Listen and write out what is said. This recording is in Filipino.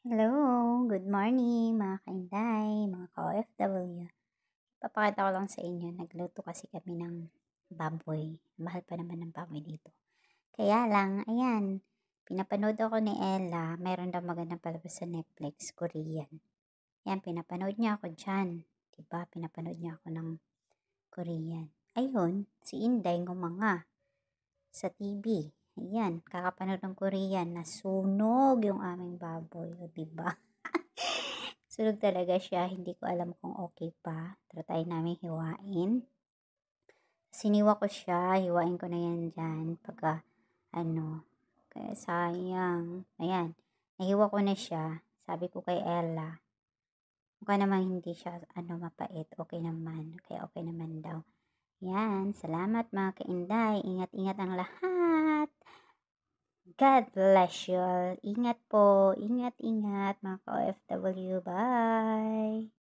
Hello, good morning mga kainday, mga ka-OFW. Papakita ko lang sa inyo, nagluto kasi kami ng baboy. Mahal pa naman ng baboy dito. Kaya lang, ayan, pinapanood ako ni Ella, meron daw magandang palabas sa Netflix, Korean. Yan, pinapanood niya ako dyan. Diba, pinapanood niya ako ng Korean. Ayun, si Inday ngumanga sa TV. Ayan, kakapanood ng Korean, nasunog yung aming baboy. O, diba? Sunog talaga siya, hindi ko alam kung okay pa. Try namin hiwain. Siniwa ko siya, hiwain ko na yan dyan. Pagka, kaya sayang. Ayan, nahiwa ko na siya. Sabi ko kay Ella, mukha naman hindi siya, mapait. Okay naman. Kaya okay naman daw. Yan, salamat mga kainday. Ingat-ingat ang lahat. God bless you all. Ingat po. Ingat-ingat mga ka-OFW. Bye.